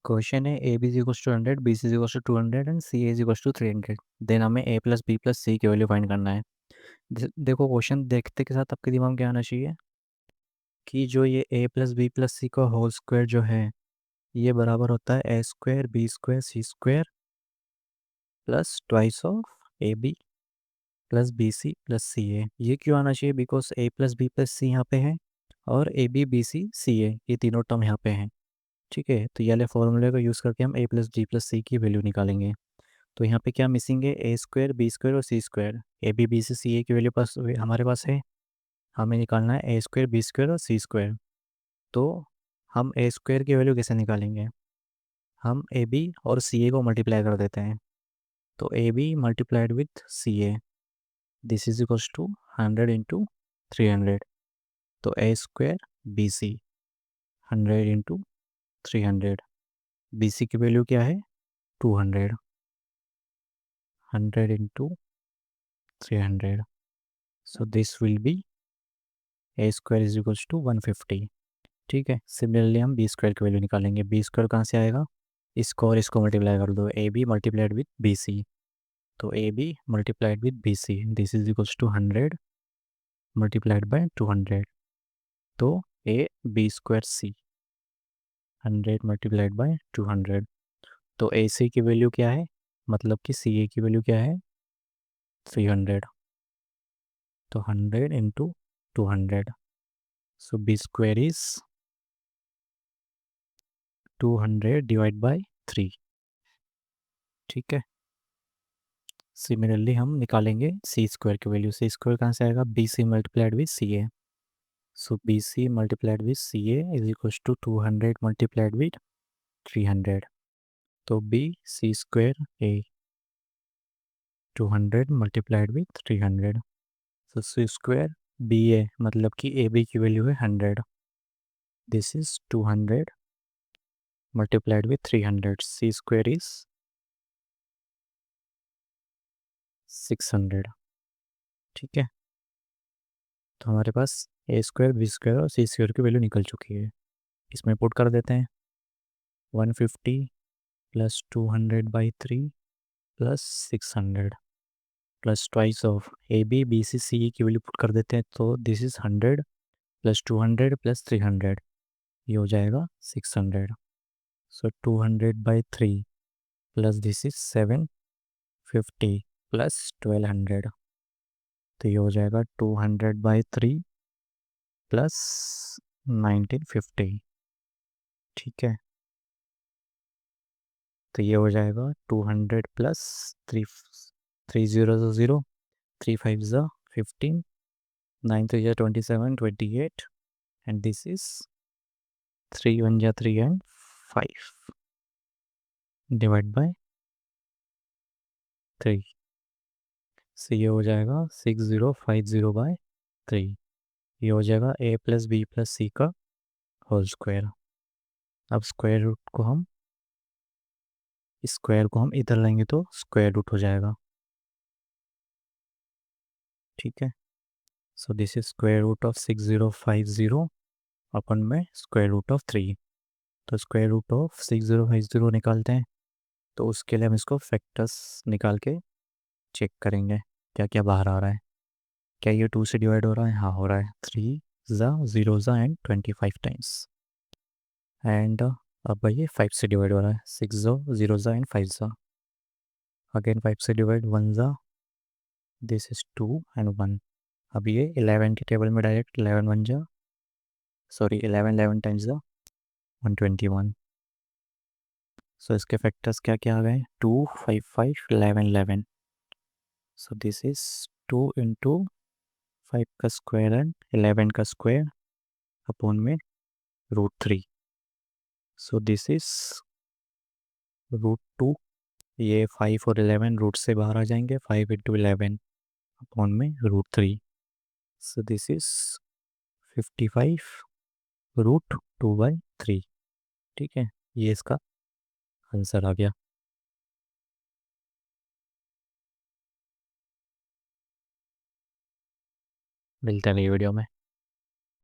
Question है A B is equals to 100, B C is equals to 200 and C is equals to 300। Then हमें A plus B plus C की value find करना है। देखो question देखते के साथ आपके दिमाग में क्या आना चाहिए कि जो ये A plus B plus C का होल स्क्वायर जो है ये बराबर होता है A square B square C square plus twice of A B plus B C plus C A. ये क्यों आना चाहिए? Because A plus B plus C यहाँ पे है और ए B B C C A ये तीनों टर्म यहाँ पे हैं। ठीक है, तो ये वाले फॉर्मूले को यूज़ करके हम ए प्लस बी प्लस सी की वैल्यू निकालेंगे। तो यहाँ पे क्या मिसिंग है? ए स्क्वायर बी स्क्वायर और C square. A B B C C A की वैल्यू पास हमारे पास है। हमें निकालना है ए स्क्वायर बी स्क्वायर और सी स्क्वायर। तो हम ए स्क्वायर की वैल्यू कैसे निकालेंगे? हम ए बी और सी ए को मल्टीप्लाई कर देते हैं। तो A B multiplied with C A, this is equals to 100 into 300। तो A square B C 100 into 300। B C की वैल्यू क्या है? 200। 100 into 300। So this will be A square is equals to 150। ठीक है, सिमिलरली हम बी स्क्वायर की value निकालेंगे। B square कहाँ से आएगा? इसको और इसको मल्टीप्लाई कर दो, A B multiplied with B सी। तो A B multiplied with B C, this is equals to 100 multiplied by 200। तो A B square C 100 multiplied by 200। तो ए सी की वैल्यू क्या है? मतलब कि सी ए की वैल्यू क्या है? 300। तो 100 into 200। So B square is 200 divide by 3। ठीक है, सिमिलरली हम निकालेंगे सी स्क्वायर की वैल्यू। सी स्क्वायर कहाँ से आएगा? B C multiplied with C A. So B C multiplied with C A is equals to 200 multiplied with 300। तो B C square A 200 multiplied with 300। So C square B A मतलब कि A B की value है 100। This is 200 multiplied with 300। C square is 600। ठीक है, तो हमारे पास ए स्क्वायर बी स्क्वायर और सी स्क्वायर की वैल्यू निकल चुकी है। इसमें पुट कर देते हैं 150 plus 200 by 3 plus 600 plus twice of A B B C C की वैल्यू पुट कर देते हैं। तो दिस इज़ 100 प्लस 200 प्लस 300, ये हो जाएगा 600। सो 200 by 3 plus this is 750 plus 1200। तो ये हो जाएगा 200 बाई 3 प्लस 1950। ठीक है, तो ये हो जाएगा 200 प्लस 3 3 0 0 3 5 ज़ा 15 9 3 ज़ा 27 28 एंड दिस इज 3 1 ज़ा 3 एंड 5 डिवाइड बाय 3। so ये हो जाएगा 6050 बाय 3। ये हो जाएगा ए प्लस बी प्लस सी का होल स्क्वायर। अब स्क्वायर को हम इधर लाएंगे तो स्क्वायर रूट हो जाएगा। ठीक है, so this is square root of 6050 अपन में स्क्वायर रूट ऑफ 3। तो स्क्वायर रूट ऑफ 6050 निकालते हैं। तो उसके लिए हम इसको फैक्टर्स निकाल के चेक करेंगे क्या क्या बाहर आ रहा है। क्या ये 2 से डिवाइड हो रहा है? हाँ हो रहा है। 3 ज़ा 0 ज़ा एंड 25 टाइम्स। एंड अब ये 5 से डिवाइड हो रहा है। 6 ज़ा 0 ज़ा एंड 5 ज़ा। अगेन 5 से डिवाइड 1 ज़ा, दिस इज 2 एंड 1। अब ये 11 के टेबल में डायरेक्ट 11 1 ज़ा, सॉरी 11 11 टाइम्स ज़ा 121। सो इसके फैक्टर्स क्या क्या आ गए? 2 5 5 11 11। सो दिस इज 2 इंटू 5 का स्क्वायर एंड 11 का स्क्वायर अपॉन में √3। सो दिस इज √2। ये 5 और 11 रूट से बाहर आ जाएंगे। 5 इंटू 11 अपॉन में √3। सो दिस इज 55 √2/3। ठीक है, ये इसका आंसर आ गया। मिलते हैं अगली वीडियो में।